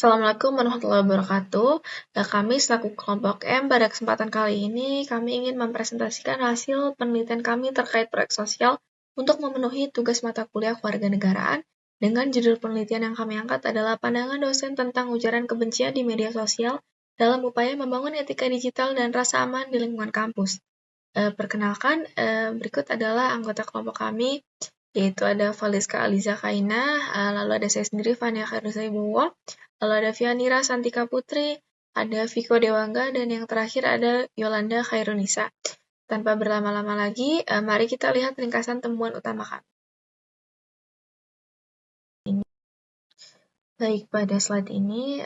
Assalamualaikum warahmatullahi wabarakatuh. Kami selaku kelompok M pada kesempatan kali ini kami ingin mempresentasikan hasil penelitian kami terkait proyek sosial untuk memenuhi tugas mata kuliah kewarganegaraan dengan judul penelitian yang kami angkat adalah pandangan dosen tentang ujaran kebencian di media sosial dalam upaya membangun etika digital dan rasa aman di lingkungan kampus. Perkenalkan, berikut adalah anggota kelompok kami, yaitu ada Valiska Aliza Kaina, lalu ada saya sendiri Fania Khairuza Ibowo, lalu ada Vianira Santika Putri, ada Viko Dewangga, dan yang terakhir ada Yolanda Khairunisa. Tanpa berlama-lama lagi, mari kita lihat ringkasan temuan utama kami. Baik, pada slide ini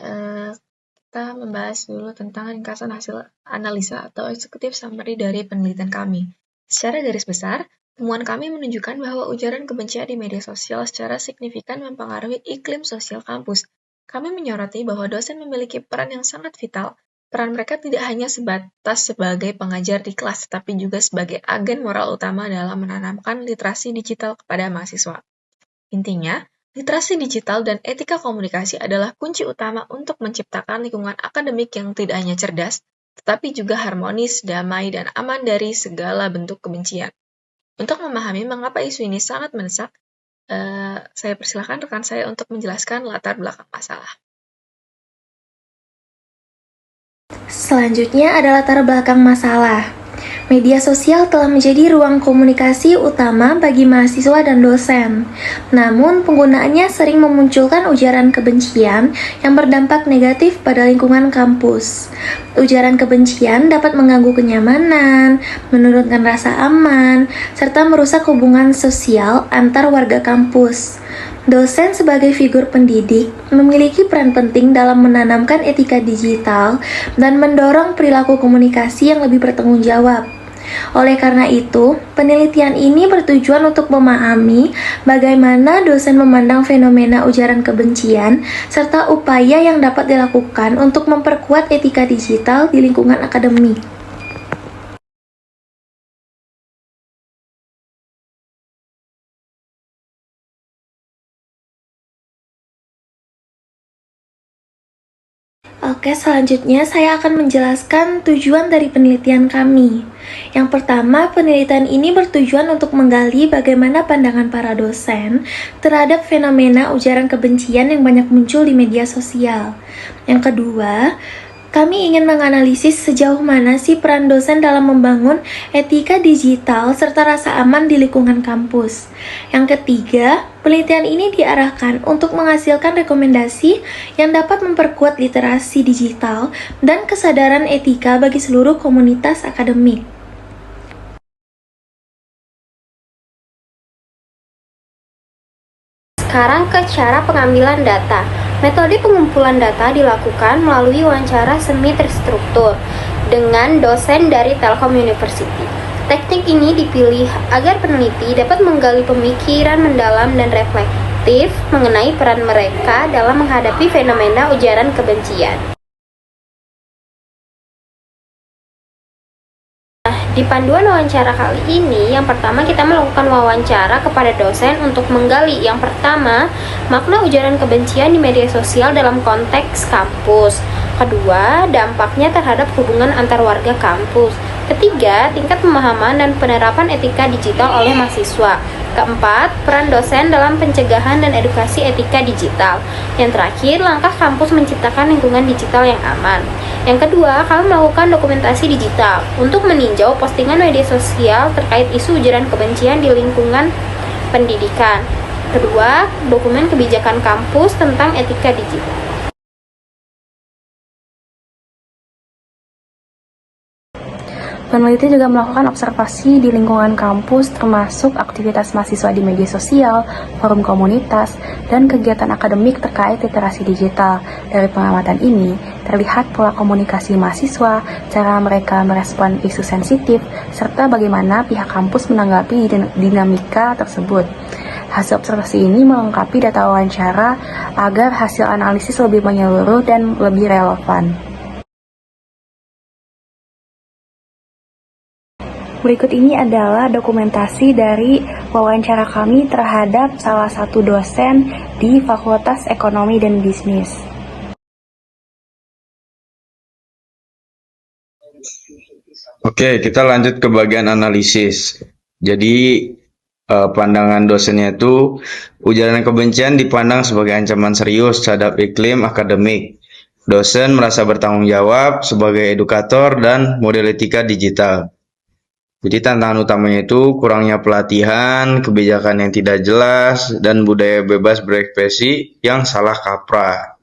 kita membahas dulu tentang ringkasan hasil analisa atau executive summary dari penelitian kami. Secara garis besar, temuan kami menunjukkan bahwa ujaran kebencian di media sosial secara signifikan mempengaruhi iklim sosial kampus. Kami menyoroti bahwa dosen memiliki peran yang sangat vital. Peran mereka tidak hanya sebatas sebagai pengajar di kelas, tetapi juga sebagai agen moral utama dalam menanamkan literasi digital kepada mahasiswa. Intinya, literasi digital dan etika komunikasi adalah kunci utama untuk menciptakan lingkungan akademik yang tidak hanya cerdas, tetapi juga harmonis, damai, dan aman dari segala bentuk kebencian. Untuk memahami mengapa isu ini sangat mendesak, saya persilakan rekan saya untuk menjelaskan latar belakang masalah. Selanjutnya ada latar belakang masalah. Media sosial telah menjadi ruang komunikasi utama bagi mahasiswa dan dosen. Namun, penggunaannya sering memunculkan ujaran kebencian yang berdampak negatif pada lingkungan kampus. Ujaran kebencian dapat mengganggu kenyamanan, menurunkan rasa aman, serta merusak hubungan sosial antar warga kampus. Dosen sebagai figur pendidik memiliki peran penting dalam menanamkan etika digital dan mendorong perilaku komunikasi yang lebih bertanggung jawab. Oleh karena itu, penelitian ini bertujuan untuk memahami bagaimana dosen memandang fenomena ujaran kebencian serta upaya yang dapat dilakukan untuk memperkuat etika digital di lingkungan akademik. Oke, selanjutnya saya akan menjelaskan tujuan dari penelitian kami. Yang pertama, penelitian ini bertujuan untuk menggali bagaimana pandangan para dosen terhadap fenomena ujaran kebencian yang banyak muncul di media sosial. Yang kedua, kami ingin menganalisis sejauh mana sih peran dosen dalam membangun etika digital serta rasa aman di lingkungan kampus. Yang ketiga, penelitian ini diarahkan untuk menghasilkan rekomendasi yang dapat memperkuat literasi digital dan kesadaran etika bagi seluruh komunitas akademik. Sekarang ke cara pengambilan data. Metode pengumpulan data dilakukan melalui wawancara semi terstruktur dengan dosen dari Telkom University. Teknik ini dipilih agar peneliti dapat menggali pemikiran mendalam dan reflektif mengenai peran mereka dalam menghadapi fenomena ujaran kebencian. Di panduan wawancara kali ini, yang pertama kita melakukan wawancara kepada dosen untuk menggali yang pertama, makna ujaran kebencian di media sosial dalam konteks kampus. Kedua, dampaknya terhadap hubungan antar warga kampus. Ketiga, tingkat pemahaman dan penerapan etika digital oleh mahasiswa. Keempat, peran dosen dalam pencegahan dan edukasi etika digital. Yang terakhir, langkah kampus menciptakan lingkungan digital yang aman. Yang kedua, kami melakukan dokumentasi digital untuk meninjau postingan media sosial terkait isu ujaran kebencian di lingkungan pendidikan. Kedua, dokumen kebijakan kampus tentang etika digital. Peneliti juga melakukan observasi di lingkungan kampus termasuk aktivitas mahasiswa di media sosial, forum komunitas, dan kegiatan akademik terkait literasi digital. Dari pengamatan ini, terlihat pola komunikasi mahasiswa, cara mereka merespon isu sensitif, serta bagaimana pihak kampus menanggapi dinamika tersebut. Hasil observasi ini melengkapi data wawancara agar hasil analisis lebih menyeluruh dan lebih relevan. Berikut ini adalah dokumentasi dari wawancara kami terhadap salah satu dosen di Fakultas Ekonomi dan Bisnis. Oke, kita lanjut ke bagian analisis. Jadi, pandangan dosennya itu, ujaran kebencian dipandang sebagai ancaman serius terhadap iklim akademik. Dosen merasa bertanggung jawab sebagai edukator dan model etika digital. Jadi tantangan utamanya itu kurangnya pelatihan, kebijakan yang tidak jelas, dan budaya bebas berekspresi yang salah kaprah.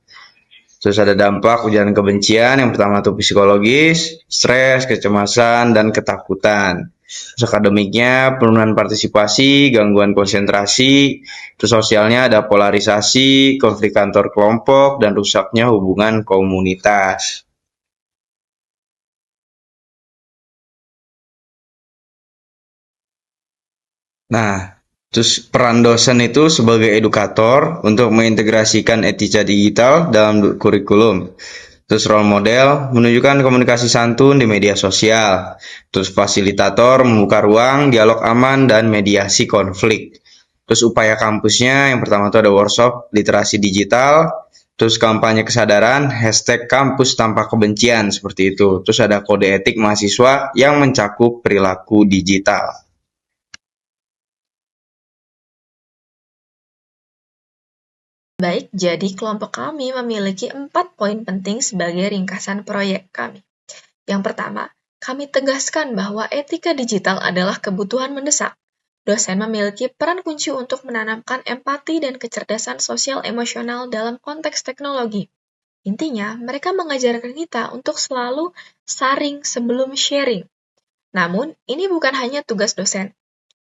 Terus ada dampak ujaran kebencian, yang pertama itu psikologis, stres, kecemasan, dan ketakutan. Terus akademiknya, penurunan partisipasi, gangguan konsentrasi. Terus sosialnya ada polarisasi, konflik antar kelompok, dan rusaknya hubungan komunitas. Nah, terus peran dosen itu sebagai edukator untuk mengintegrasikan etika digital dalam kurikulum. Terus role model menunjukkan komunikasi santun di media sosial. Terus fasilitator membuka ruang dialog aman dan mediasi konflik. Terus upaya kampusnya yang pertama itu ada workshop literasi digital. Terus kampanye kesadaran, hashtag kampus tanpa kebencian seperti itu. Terus ada kode etik mahasiswa yang mencakup perilaku digital. Baik, jadi kelompok kami memiliki 4 poin penting sebagai ringkasan proyek kami. Yang pertama, kami tegaskan bahwa etika digital adalah kebutuhan mendesak. Dosen memiliki peran kunci untuk menanamkan empati dan kecerdasan sosial emosional dalam konteks teknologi. Intinya, mereka mengajarkan kita untuk selalu saring sebelum sharing. Namun, ini bukan hanya tugas dosen.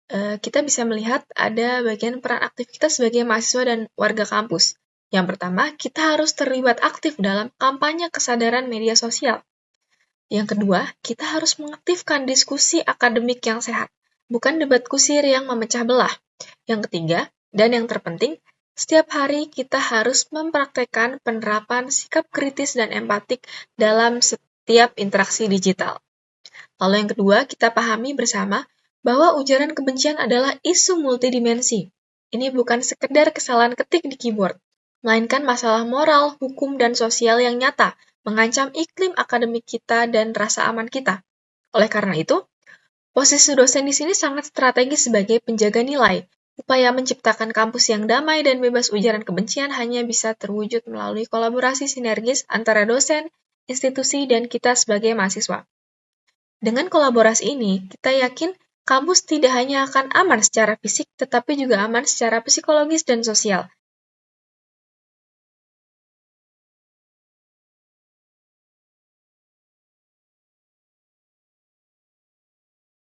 Kita bisa melihat ada bagian peran aktif kita sebagai mahasiswa dan warga kampus. Yang pertama, kita harus terlibat aktif dalam kampanye kesadaran media sosial. Yang kedua, kita harus mengaktifkan diskusi akademik yang sehat, bukan debat kusir yang memecah belah. Yang ketiga, dan yang terpenting, setiap hari kita harus mempraktekkan penerapan sikap kritis dan empatik dalam setiap interaksi digital. Lalu yang kedua, kita pahami bersama bahwa ujaran kebencian adalah isu multidimensi. Ini bukan sekedar kesalahan ketik di keyboard, melainkan masalah moral, hukum, dan sosial yang nyata, mengancam iklim akademik kita dan rasa aman kita. Oleh karena itu, posisi dosen di sini sangat strategis sebagai penjaga nilai. Upaya menciptakan kampus yang damai dan bebas ujaran kebencian hanya bisa terwujud melalui kolaborasi sinergis antara dosen, institusi, dan kita sebagai mahasiswa. Dengan kolaborasi ini, kita yakin kampus tidak hanya akan aman secara fisik, tetapi juga aman secara psikologis dan sosial.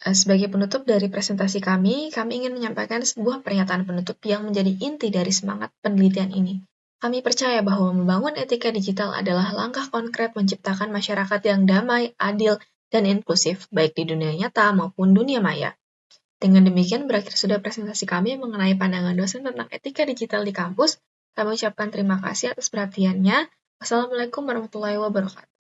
Sebagai penutup dari presentasi kami ingin menyampaikan sebuah pernyataan penutup yang menjadi inti dari semangat penelitian ini. Kami percaya bahwa membangun etika digital adalah langkah konkret menciptakan masyarakat yang damai, adil, dan inklusif, baik di dunia nyata maupun dunia maya. Dengan demikian berakhir sudah presentasi kami mengenai pandangan dosen tentang etika digital di kampus. Kami ucapkan terima kasih atas perhatiannya. Wassalamualaikum warahmatullahi wabarakatuh.